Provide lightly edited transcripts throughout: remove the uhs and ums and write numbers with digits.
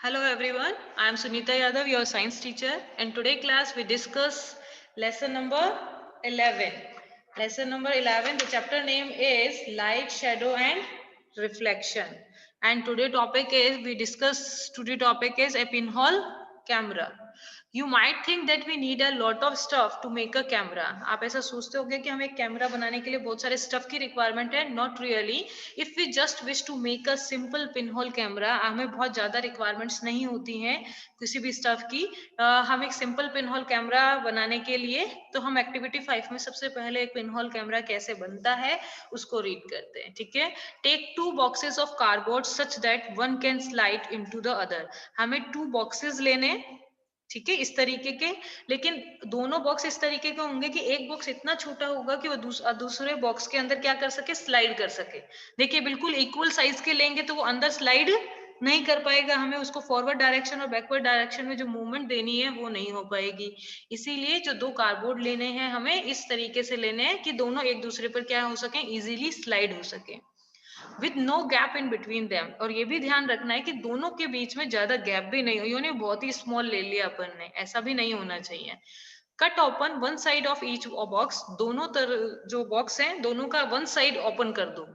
Hello everyone, I am Sunita Yadav, your science teacher, and today class we discuss lesson number 11. Lesson number 11, the chapter name is Light, Shadow and Reflection. And today topic is a pinhole camera. You might think that we need a lot of stuff to make a camera. आप ऐसा सोचते होंगे कि हमें एक camera बनाने के लिए बहुत सारे स्टफ की रिक्वायरमेंट है. Not really. If we just wish to make a simple pinhole camera, हमें बहुत ज्यादा रिक्वायरमेंट्स नहीं होती हैं किसी भी स्टफ की. हम एक सिंपल पिनहोल कैमरा बनाने के लिए तो हम एक्टिविटी 5 में सबसे पहले एक पिनहोल कैमरा कैसे बनता है उसको रीड करते हैं. ठीक है. Take 2 boxes of cardboard such that one can slide into the other. हमें 2 boxes लेने, ठीक है, इस तरीके के. लेकिन दोनों बॉक्स इस तरीके के होंगे कि एक बॉक्स इतना छोटा होगा कि वो दूसरे बॉक्स के अंदर क्या कर सके, स्लाइड कर सके. देखिए बिल्कुल इक्वल साइज के लेंगे तो वो अंदर स्लाइड नहीं कर पाएगा. हमें उसको फॉरवर्ड डायरेक्शन और बैकवर्ड डायरेक्शन में जो मूवमेंट देनी है वो नहीं हो पाएगी. इसीलिए जो 2 कार्डबोर्ड लेने हैं हमें इस तरीके से लेने हैं कि दोनों एक दूसरे पर क्या हो सके, इजीली स्लाइड हो सके with no gap in between them. और ये भी ध्यान रखना है कि दोनों के बीच में ज्यादा गैप भी नहीं हो. यानी बहुत ही स्मॉल ले लिया अपन ने, ऐसा भी नहीं होना चाहिए. Cut open one side of each box. दोनों जो बॉक्स हैं दोनों का वन साइड ओपन कर दो.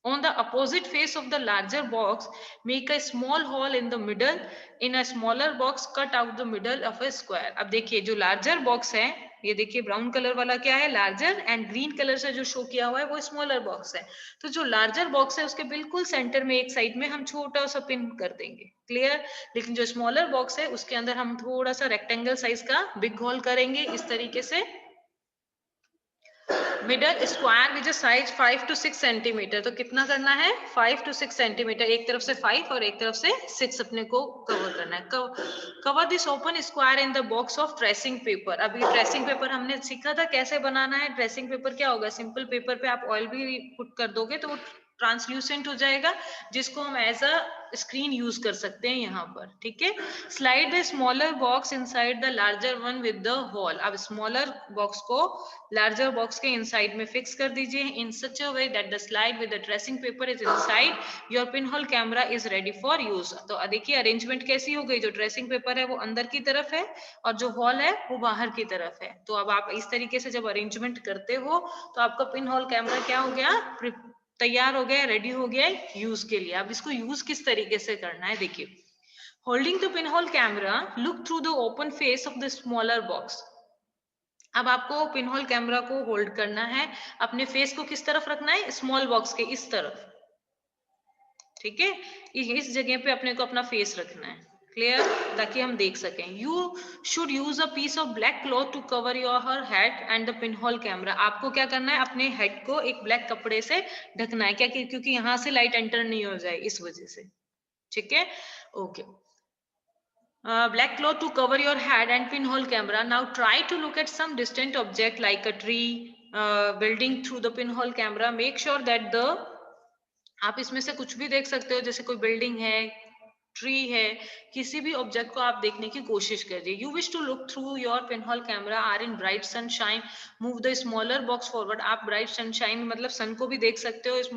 On the opposite face of the larger box, make a small hole in the middle. In a smaller box, cut out the middle of a square. अब देखिए जो लार्जर बॉक्स है, ये देखिए brown colour वाला क्या है, लार्जर, एंड ग्रीन कलर से जो शो किया हुआ है वो स्मॉलर बॉक्स है. तो जो लार्जर बॉक्स है उसके बिल्कुल सेंटर में एक साइड में हम छोटा सा पिन कर देंगे. क्लियर. लेकिन जो स्मॉलर बॉक्स है उसके अंदर हम थोड़ा सा रेक्टेंगल साइज का बिग होल करेंगे इस तरीके से. Middle square which size 5 to 6 centimetre. तो कितना करना है, 5 to 6 सेंटीमीटर. एक तरफ से 5 और एक तरफ से 6 अपने को कवर करना है. Cover this open square in the box of tracing paper. अभी ट्रेसिंग पेपर हमने सीखा था कैसे बनाना है. ट्रेसिंग पेपर क्या होगा, सिंपल पेपर पे आप ऑयल भी पुट कर दोगे तो वो ट्रांसल्यूसेंट हो जाएगा जिसको हम एज अ स्क्रीन यूज कर सकते हैं यहाँ पर. ठीक है. Slide the smaller box inside the larger one with the hole. अब स्मॉलर बॉक्स को लार्जर बॉक्स के इनसाइड में फिक्स कर दीजिए in such a way that the slide with the tracing paper is inside. Your pinhole camera is ready for use. तो देखिए arrangement कैसी हो गई, जो ट्रेसिंग पेपर है वो अंदर की तरफ है और जो होल है वो बाहर की तरफ है. तो अब आप इस तरीके से जब अरेंजमेंट करते हो तो आपका पिनहोल कैमरा क्या हो गया, तैयार हो गया, रेडी हो गया यूज के लिए. अब इसको यूज किस तरीके से करना है देखिए. Holding the pinhole camera, look through the open face of the smaller box. अब आपको पिनहोल कैमरा को होल्ड करना है, अपने फेस को किस तरफ रखना है, स्मॉल बॉक्स के इस तरफ. ठीक है. इस जगह पे अपने को अपना फेस रखना है. क्लियर. ताकि हम देख सकें. You should use a piece of black cloth to cover your head and the pinhole camera. आपको क्या करना है, अपने हेड को एक ब्लैक कपड़े से ढकना है. क्या, क्योंकि यहाँ से लाइट एंटर नहीं हो जाए इस वजह से. ठीक है. Okay. Black cloth to cover your head and pinhole camera. Now try to look at some distant object like a tree, building through the pinhole camera. Make sure that the, आप इसमें से कुछ भी देख सकते हो, जैसे कोई बिल्डिंग है, ट्री है, किसी भी ऑब्जेक्ट को आप देखने की कोशिश करिए. You wish to look through your pinhole camera are in bright sunshine. Move the smaller box forward. आप ब्राइट सनशाइन मतलब सन को भी देख सकते हो इस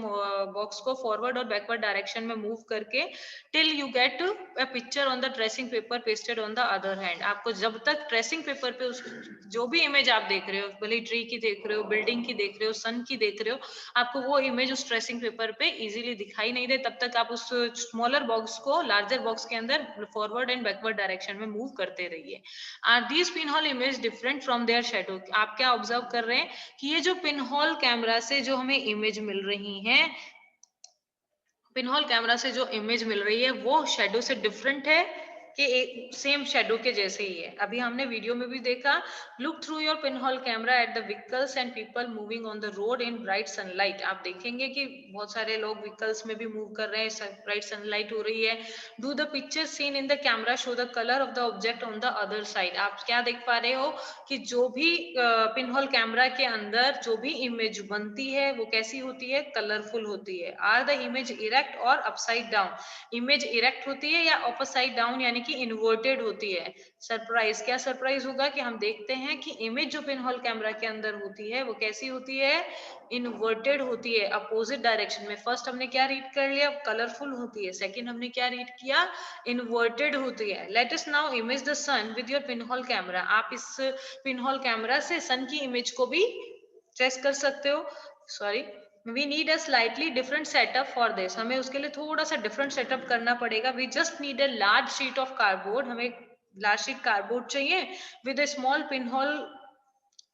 बॉक्स को फॉरवर्ड और बैकवर्ड डायरेक्शन में मूव करके till you get a picture on the tracing paper pasted on the other hand. आपको जब तक ट्रेसिंग पेपर पे उस जो भी इमेज आप देख रहे हो, भले ट्री की देख रहे हो, बिल्डिंग की देख रहे हो, सन की देख रहे हो, आपको वो इमेज उस ट्रेसिंग पेपर पे इजीली दिखाई नहीं दे, तब तक आप उस स्मॉलर बॉक्स को लार्जर बॉक्स के अंदर फॉरवर्ड एंड बैकवर्ड डायरेक्शन में मूव करते रहिए. Are these pinhole image different from their shadow. आप क्या ऑब्जर्व कर रहे हैं कि ये जो पिनहोल कैमरा से जो हमें इमेज मिल रही है, पिनहोल कैमरा से जो इमेज मिल रही है वो शेडो से डिफरेंट है कि एक सेम शेडो के जैसे ही है. अभी हमने वीडियो में भी देखा. Look through your pinhole camera at the vehicles and people moving on the road in bright sunlight. आप देखेंगे कि बहुत सारे लोग व्हीकल्स में भी मूव कर रहे हैं, ब्राइट सनलाइट हो रही है. Do the picture seen in the camera show the colour of the object on the other side. आप क्या देख पा रहे हो कि जो भी पिनहोल कैमरा के अंदर जो भी इमेज बनती है वो कैसी होती है, कलरफुल होती है. आर द इमेज इरेक्ट और अपसाइड डाउन. इमेज इरेक्ट होती है या अपसाइड डाउन यानी यानी कि इन्वर्टेड होती है। सरप्राइज, क्या सरप्राइज होगा कि हम देखते हैं कि इमेज जो पिन होल कैमरा के अंदर होती है वो कैसी होती है, इन्वर्टेड होती है, अपोजिट डायरेक्शन में। फर्स्ट हमने क्या रीड कर लिया, कलरफुल होती है। सेकंड हमने क्या रीड किया, इन्वर्टेड होती है। Let us now image the sun with your pin hole camera. आप इस पिन होल कैमरा से सन की इमेज को भी ट्रेस कर सकते हो। Sorry, we need a slightly different setup for this. हमें उसके लिए थोड़ा सा डिफरेंट सेटअप करना पड़ेगा। We just need a large sheet of cardboard. हमें लार्ज शीट कार्डबोर्ड चाहिए with a small pin hole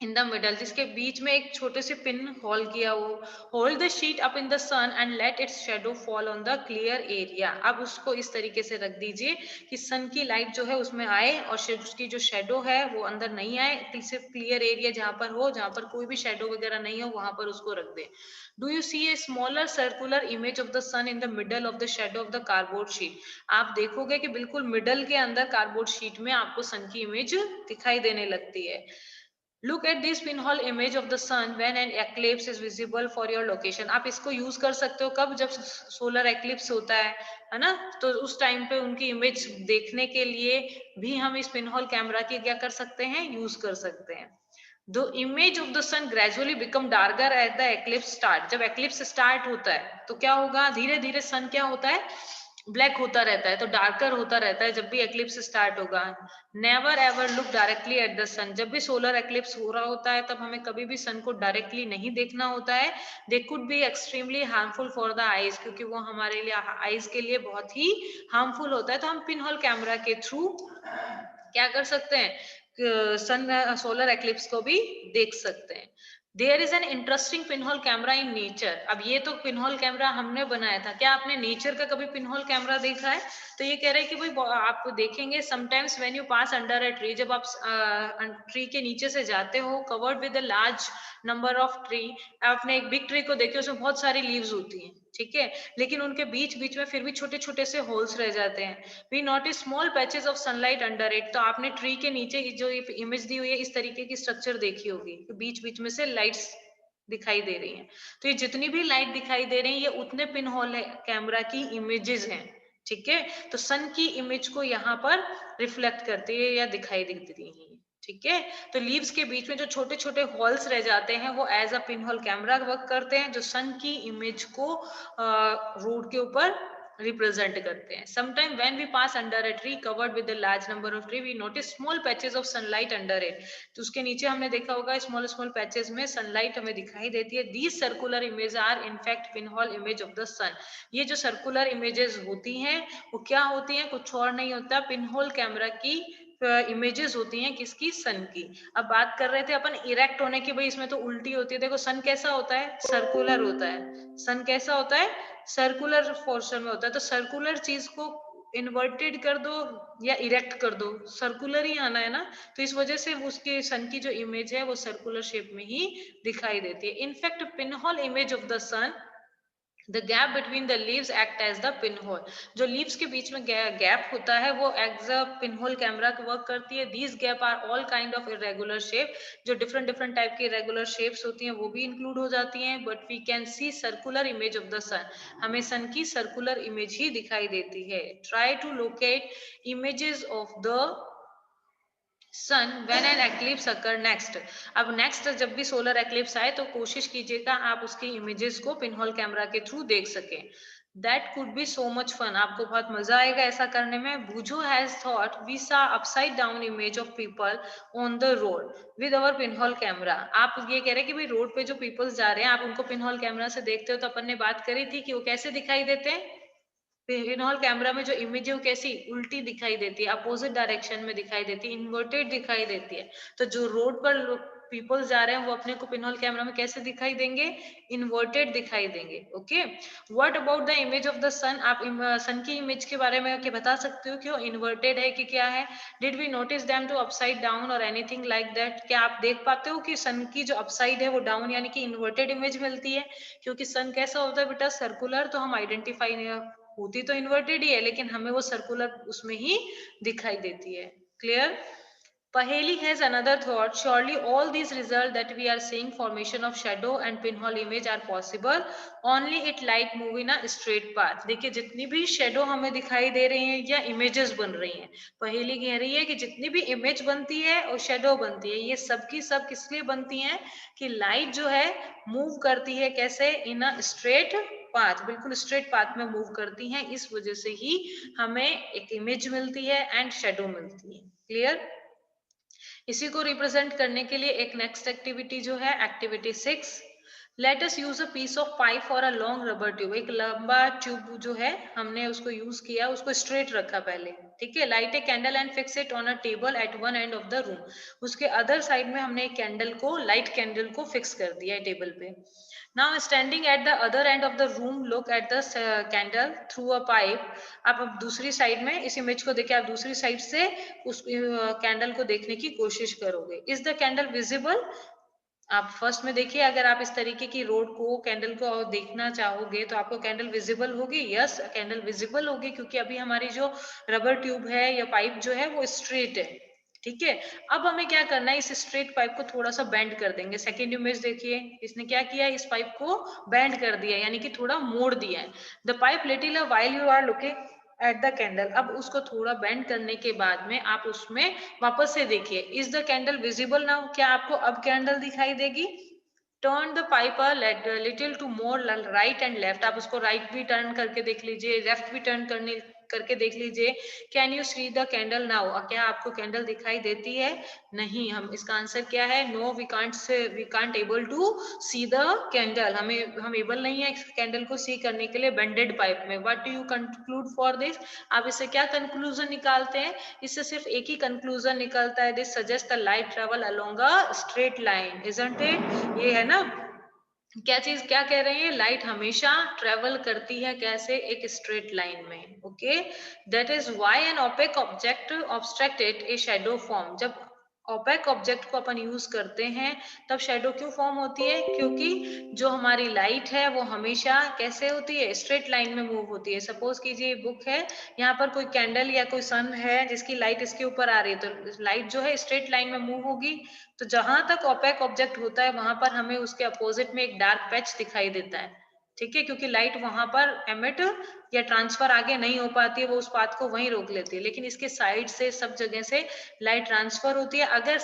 in the middle, जिसके बीच में एक छोटे से पिन होल किया हो। Hold the sheet up in the sun and let its shadow fall on the clear area. अब उसको इस तरीके से रख दीजिए कि सन की लाइट जो है उसमें आए और उसकी जो शेडो है वो अंदर नहीं आए। सिर्फ क्लियर एरिया जहां पर हो, जहां पर कोई भी शेडो वगैरह नहीं हो, वहां पर उसको रख दे। Do you see a smaller circular image of the sun in the middle of the shadow of the cardboard sheet. आप देखोगे कि बिल्कुल मिडल के अंदर कार्डबोर्ड शीट में आपको सन की इमेज दिखाई देने लगती है। Look at this pinhole image of the sun when an eclipse is visible for your location. आप इसको यूज कर सकते हो कब, जब सोलर एक्लिप्स होता है ना, तो उस टाइम पे उनकी इमेज देखने के लिए भी हम इस पिनहोल कैमरा की क्या कर सकते हैं, यूज कर सकते हैं। The image of the sun gradually become darker at the eclipse start. जब eclipse start होता है तो क्या होगा, धीरे धीरे सन क्या होता है, ब्लैक होता रहता है, तो डार्कर होता रहता है जब भी एक्लिप्स स्टार्ट होगा। Never ever look directly at the sun. जब भी सोलर एक्लिप्स हो रहा होता है तब हमें कभी भी सन को डायरेक्टली नहीं देखना होता है। They could be extremely harmful for the eyes, क्योंकि वो हमारे लिए आईज के लिए बहुत ही हार्मफुल होता है। तो हम पिनहोल कैमरा के थ्रू क्या कर सकते हैं, सन सोलर एक्लिप्स को भी देख सकते हैं। There is an interesting pinhole camera in nature. अब ये तो पिनहोल कैमरा हमने बनाया था, क्या आपने नेचर का कभी पिनहोल कैमरा देखा है? तो ये कह रहे हैं कि भाई आप देखेंगे sometimes when you pass under a tree, जब आप ट्री के नीचे से जाते हो covered with a large number of tree. आपने एक बिग ट्री को देखे, उसमें बहुत सारी लीव्स होती हैं, ठीक है, लेकिन उनके बीच बीच में फिर भी छोटे छोटे से होल्स रह जाते हैं। We notice small patches of sunlight under it. तो आपने ट्री के नीचे जो इमेज दी हुई है इस तरीके की स्ट्रक्चर देखी होगी, बीच बीच में से लाइट्स दिखाई दे रही हैं। तो ये जितनी भी लाइट दिखाई दे रही है ये उतने पिन होल कैमरा की इमेजेस हैं, ठीक है। तो सन की इमेज को यहाँ पर रिफ्लेक्ट करती है या दिखाई देती है, ठीक है। तो लीव्स के बीच में जो छोटे छोटे होल्स रह जाते हैं वो as a pin hole camera work करते हैं, जो सन की इमेज को रोड के ऊपर रिप्रेजेंट करते हैं। Sometime when we pass under a tree covered with a large number of tree, we notice small patches of sunlight under it. तो उसके नीचे हमने देखा होगा स्मॉल स्मॉल पैचेस में सनलाइट हमें दिखाई देती है। These circular images are in fact pinhole image of the sun. ये जो सर्कुलर इमेजेस होती हैं वो क्या होती हैं, कुछ और नहीं होता, पिनहोल कैमरा की इमेजेस होती हैं, किसकी, सन की। अब बात कर रहे थे अपन इरेक्ट होने की, भाई इसमें तो उल्टी होती है। देखो सन कैसा होता है, सर्कुलर होता है। सन कैसा होता है, सर्कुलर पोर्शन में होता है। तो सर्कुलर चीज को इन्वर्टेड कर दो या इरेक्ट कर दो, सर्कुलर ही आना है ना। तो इस वजह से उसके सन की जो इमेज है वो सर्कुलर शेप में ही दिखाई देती है। In fact pinhole image of the sun, the gap between the leaves act as the pinhole. जो leaves के बीच में गैप होता है वो as a pinhole camera work करती है। these gap are all kind of irregular shape, जो डिफरेंट डिफरेंट टाइप की irregular shapes होती हैं वो भी इंक्लूड हो जाती हैं। but we can see circular image of the sun, हमें सन की सर्कुलर इमेज ही दिखाई देती है। try to locate images of the sun when an eclipse occur next. अब नेक्स्ट जब भी सोलर एक्लिप्स आए तो कोशिश कीजिएगा आप उसकी इमेजेस को पिनहोल कैमरा के थ्रू देख सकें। That could be so much fun, आपको बहुत मजा आएगा ऐसा करने में। Boojho has thought we saw upside down image of people on the road with our pinhole camera. आप ये कह रहे हैं कि भाई रोड पे जो पीपल्स जा रहे हैं आप उनको पिनहोल कैमरा से देखते हो, तो अपन ने बात करी थी कि वो कैसे दिखाई देते हैं। पिनहोल कैमरा में जो इमेज है वो कैसी, उल्टी दिखाई देती है, अपोजिट डायरेक्शन में दिखाई देती है, इन्वर्टेड दिखाई देती है। तो जो रोड पर पीपल्स जा रहे हैं वो अपने को पिनहोल कैमरा में कैसे दिखाई देंगे, इन्वर्टेड दिखाई देंगे। Okay, what about the image of the sun. आप सन की इमेज के बारे में क्या बता सकते हो, क्यों इन्वर्टेड है कि क्या है। Did we notice them to upside down और एनीथिंग लाइक दैट। क्या आप देख पाते हो कि सन की जो अपसाइड है वो डाउन यानी कि इन्वर्टेड इमेज मिलती है, क्योंकि सन कैसा होता है बेटा, सर्कुलर। तो हम आइडेंटिफाई नहीं, होती तो इन्वर्टेड ही है लेकिन हमें वो सर्कुलर उसमें ही दिखाई देती है। Clear. Paheli has another thought. Surely all these results that we are seeing, formation of shadow and pinhole image, are possible only it light move in a straight path. देखिए जितनी भी शेडो हमें दिखाई दे रही हैं या इमेजेस बन रही हैं, पहेली कह रही है कि जितनी भी इमेज बनती है और शेडो बनती है, ये सब की सब किस लिए बनती हैं कि लाइट जो है मूव करती है कैसे, इन अ स्ट्रेट पाथ, बिल्कुल स्ट्रेट पाथ में मूव करती हैं, इस वजह से ही हमें एक इमेज मिलती है एंड शेडो मिलती है। क्लियर? इसी को रिप्रेजेंट करने के लिए एक नेक्स्ट एक्टिविटी जो है activity 6, let us use a piece of pipe और अ लॉन्ग रबर ट्यूब। एक लंबा ट्यूब जो है हमने उसको यूज किया, उसको स्ट्रेट रखा पहले, ठीक है। Light a candle and fix it on a table at one end of the room. उसके अदर साइड में हमने एक कैंडल को, लाइट कैंडल को फिक्स कर दिया है टेबल पे। Now standing at the other end of the room, look at the candle through a pipe. आप अब दूसरी साइड में इस इमेज को देखिए, आप दूसरी साइड से उस कैंडल को देखने की कोशिश करोगे। Is the candle visible? आप फर्स्ट में देखिए, अगर आप इस तरीके की रोड को, कैंडल को देखना चाहोगे तो आपको कैंडल विजिबल होगी। यस, कैंडल विजिबल होगी, क्योंकि अभी हमारी जो रबर ट्यूब है या पाइप जो है वो स्ट्रेट है, ठीक है। अब हमें क्या करना है, इस स्ट्रेट पाइप को थोड़ा सा बेंड कर देंगे। सेकेंड इमेज देखिए, इसने क्या किया, इस पाइप को बेंड कर दिया, यानी कि थोड़ा मोड़ दिया है। The pipe little while you are looking at the candle. अब उसको थोड़ा बेंड करने के बाद में आप उसमें वापस से देखिए, is the candle visible now? क्या आपको अब कैंडल दिखाई देगी? Turn the pipe little to more right and left. आप उसको राइट भी टर्न करके देख लीजिए, लेफ्ट भी टर्न करने करके देख लीजिए। Can you see the candle now? क्या आपको कैंडल दिखाई देती है? नहीं। हम इसका आंसर क्या है? No, we can't able to see the candle. हम एबल नहीं है कैंडल को सी करने के लिए बेंडेड पाइप में। What do you conclude for this? आप इससे क्या कंक्लूजन निकालते हैं? इससे सिर्फ एक ही कंक्लूजन निकलता है, this suggest the light travel along a straight line, isn't it? ये है ना, क्या चीज क्या कह रहे हैं, लाइट हमेशा ट्रेवल करती है कैसे, एक स्ट्रेट लाइन में। Okay, that is why an opaque object obstructed A shadow form. जब ओपेक ऑब्जेक्ट को अपन यूज करते हैं तब शैडो क्यों फॉर्म होती है? क्योंकि जो हमारी लाइट है वो हमेशा कैसे होती है, स्ट्रेट लाइन में मूव होती है। सपोज कीजिए बुक है, यहाँ पर कोई कैंडल या कोई सन है जिसकी लाइट इसके ऊपर आ रही है, तो लाइट जो है स्ट्रेट लाइन में मूव होगी। तो जहां तक ओपेक ऑब्जेक्ट होता है वहां पर हमें उसके अपोजिट में एक डार्क पैच दिखाई देता है, ठीक है, क्योंकि लाइट वहां पर एमिट या ट्रांसफर आगे नहीं हो पाती है, वो उस पाथ को वहीं रोक लेती है। लेकिन इसके साइड से सब जगह से लाइट ट्रांसफर होती है। अगर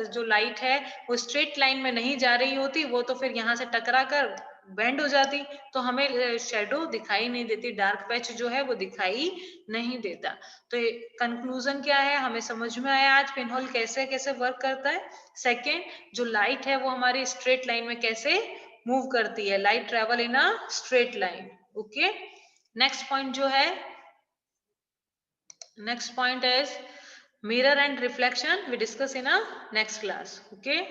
जो लाइट है वो स्ट्रेट लाइन में नहीं जा रही होती, वो तो फिर यहाँ से टकरा कर बेंड हो जाती, तो हमें शेडो दिखाई नहीं देती, डार्क पैच जो है वो दिखाई नहीं देता। तो कंक्लूजन क्या है, हमें समझ में आया आज पिनहोल कैसे कैसे वर्क करता है। सेकेंड, जो लाइट है वो हमारी स्ट्रेट लाइन में कैसे मूव करती है, light travel in a straight line. Okay, next point जो है, next point is mirror and reflection, we discuss in a next class. Okay.